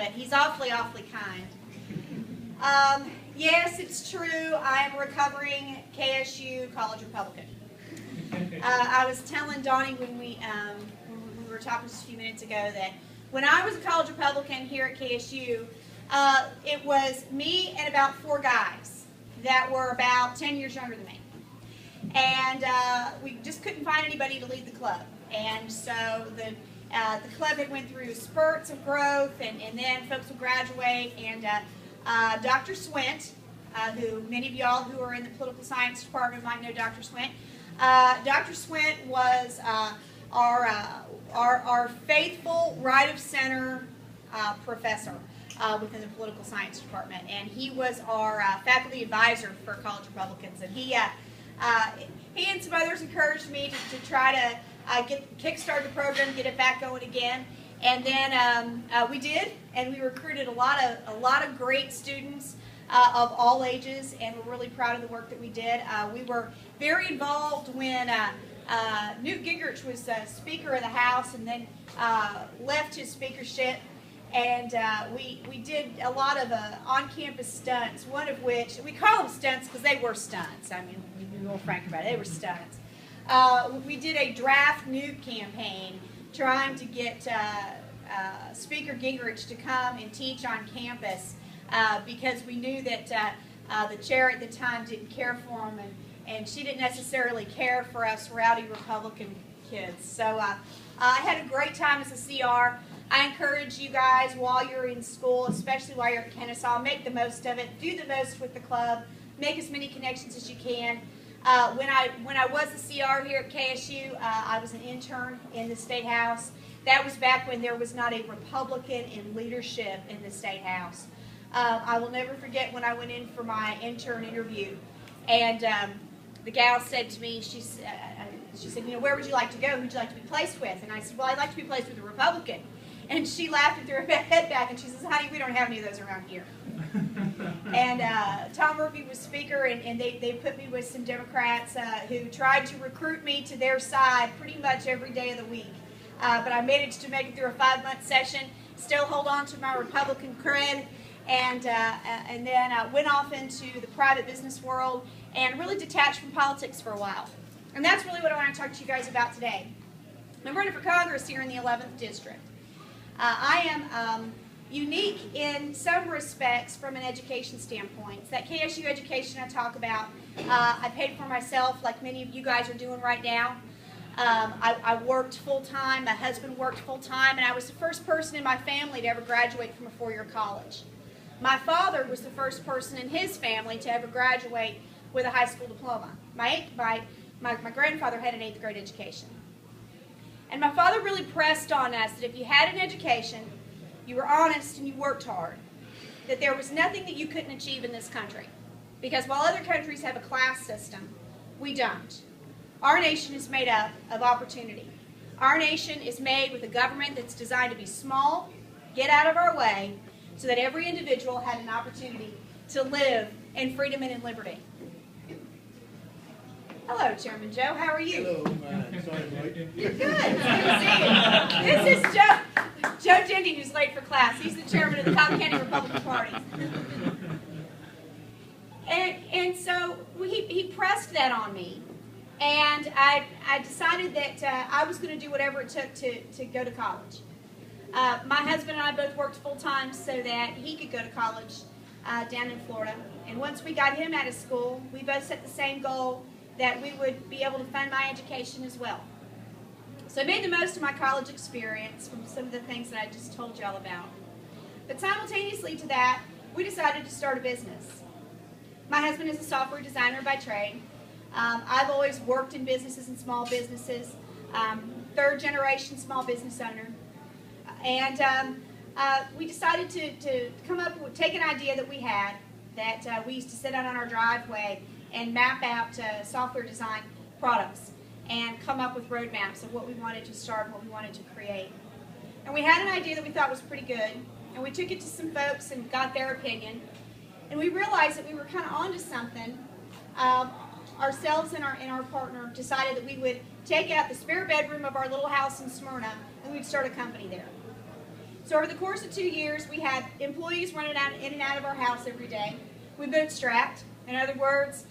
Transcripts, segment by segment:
but he's awfully, awfully kind. Yes, it's true. I am a recovering KSU college Republican. I was telling Donnie when we were talking just a few minutes ago that when I was a college Republican here at KSU, it was me and about 4 guys that were about 10 years younger than me. And we just couldn't find anybody to lead the club. And so the club had went through spurts of growth, and then folks would graduate, and Dr. Swint, who many of y'all who are in the political science department might know Dr. Swint. Dr. Swint was our faithful right-of-center professor within the political science department, and he was our faculty advisor for college Republicans, and he and some others encouraged me to try to kickstart the program, get it back going again, and then we did, and we recruited a lot of great students of all ages, and we're really proud of the work that we did. We were very involved when Newt Gingrich was Speaker of the House, and then left his speakership, and we did a lot of on-campus stunts, one of which, we call them stunts because they were stunts. I mean, to be real frank about it, they were stunts. We did a draft Newt campaign trying to get Speaker Gingrich to come and teach on campus because we knew that the chair at the time didn't care for him, and she didn't necessarily care for us rowdy Republican kids. So I had a great time as a CR. I encourage you guys while you're in school, especially while you're at Kennesaw, make the most of it. Do the most with the club. Make as many connections as you can. When I was a CR here at KSU, I was an intern in the State House. That was back when there was not a Republican in leadership in the State House. I will never forget when I went in for my intern interview, and the gal said to me, she said, you know, where would you like to go? Who would you like to be placed with? And I said, well, I'd like to be placed with a Republican. And she laughed and threw her head back, and she says, honey, we don't have any of those around here. And Tom Murphy was Speaker, and they put me with some Democrats who tried to recruit me to their side pretty much every day of the week. But I managed to make it through a 5-month session, still hold on to my Republican cred, and then went off into the private business world and really detached from politics for a while. And that's really what I want to talk to you guys about today. I'm running for Congress here in the 11th District. I am unique in some respects from an education standpoint. It's that KSU education I talk about. I paid for myself like many of you guys are doing right now. I worked full-time, my husband worked full-time, and I was the first person in my family to ever graduate from a 4-year college. My father was the first person in his family to ever graduate with a high school diploma. My grandfather had an 8th grade education. And my father really pressed on us that if you had an education, you were honest and you worked hard, that there was nothing that you couldn't achieve in this country. Because while other countries have a class system, we don't. Our nation is made up of opportunity. Our nation is made with a government that's designed to be small, get out of our way, so that every individual had an opportunity to live in freedom and in liberty. Hello, Chairman Joe. How are you? Hello, fine. Sorry, Blake. You're good. It's good to see you. This is Joe Dendy, who's late for class. He's the chairman of the Cobb County Republican Party. And so he pressed that on me, and I decided that I was going to do whatever it took to go to college. My husband and I both worked full-time so that he could go to college down in Florida. And once we got him out of school, we both set the same goal, that we would be able to fund my education as well. So I made the most of my college experience from some of the things that I just told you all about. But simultaneously to that, we decided to start a business. My husband is a software designer by trade. I've always worked in businesses and small businesses, 3rd generation small business owner. And we decided to come up with, take an idea that we had, that we used to sit out on our driveway and map out software design products and come up with roadmaps of what we wanted to start, what we wanted to create. And we had an idea that we thought was pretty good, and we took it to some folks and got their opinion, and we realized that we were kind of onto something. Ourselves and our partner decided that we would take out the spare bedroom of our little house in Smyrna and we'd start a company there. So over the course of 2 years, we had employees running in and out of our house every day. We bootstrapped. In other words,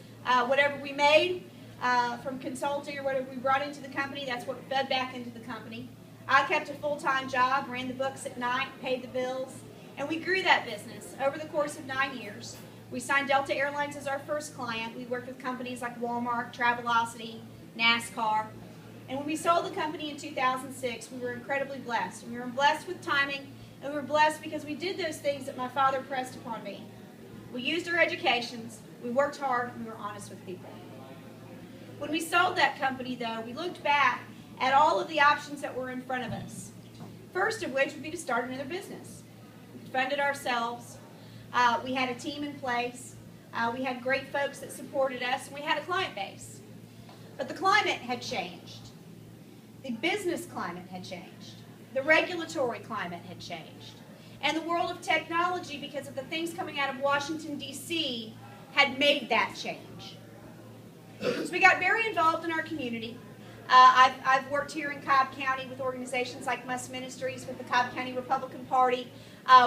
whatever we made from consulting or whatever we brought into the company, that's what fed back into the company. I kept a full-time job, ran the books at night, paid the bills, and we grew that business over the course of 9 years. We signed Delta Airlines as our first client. We worked with companies like Walmart, Travelocity, NASCAR. And when we sold the company in 2006, we were incredibly blessed. We were blessed with timing, and we were blessed because we did those things that my father pressed upon me. We used our educations, we worked hard, and we were honest with people. When we sold that company, though, we looked back at all of the options that were in front of us. First of which would be to start another business. We funded ourselves. We had a team in place. We had great folks that supported us, and we had a client base. But the climate had changed. The business climate had changed. The regulatory climate had changed. And the world of technology, because of the things coming out of Washington, D.C., had made that change. So we got very involved in our community. I've worked here in Cobb County with organizations like Must Ministries, with the Cobb County Republican Party,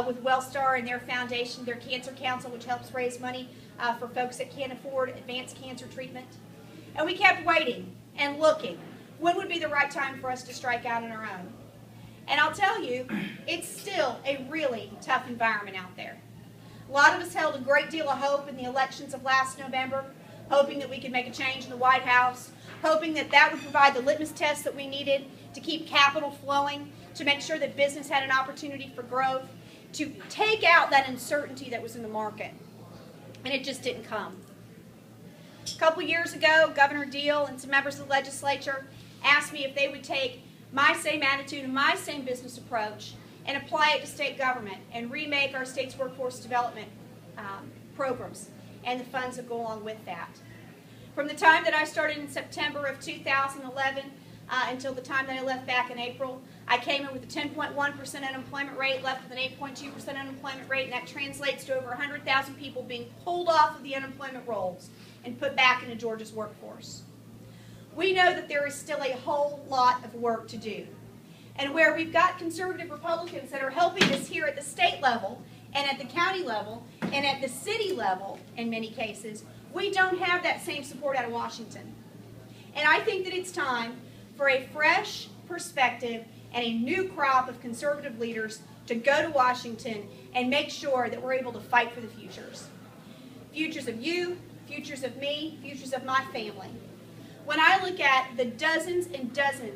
with Wellstar and their foundation, their Cancer Council, which helps raise money for folks that can't afford advanced cancer treatment. And we kept waiting and looking. When would be the right time for us to strike out on our own? And I'll tell you, it's still a really tough environment out there. A lot of us held a great deal of hope in the elections of last November, hoping that we could make a change in the White House, hoping that that would provide the litmus test that we needed to keep capital flowing, to make sure that business had an opportunity for growth, to take out that uncertainty that was in the market. And it just didn't come. A couple years ago, Governor Deal and some members of the legislature asked me if they would take my same attitude and my same business approach and apply it to state government and remake our state's workforce development programs and the funds that go along with that. From the time that I started in September of 2011 until the time that I left back in April, I came in with a 10.1% unemployment rate, left with an 8.2% unemployment rate, and that translates to over 100,000 people being pulled off of the unemployment rolls and put back into Georgia's workforce. We know that there is still a whole lot of work to do. And where we've got conservative Republicans that are helping us here at the state level and at the county level and at the city level in many cases, we don't have that same support out of Washington. And I think that it's time for a fresh perspective and a new crop of conservative leaders to go to Washington and make sure that we're able to fight for the futures. Futures of you, futures of me, futures of my family. When I look at the dozens and dozens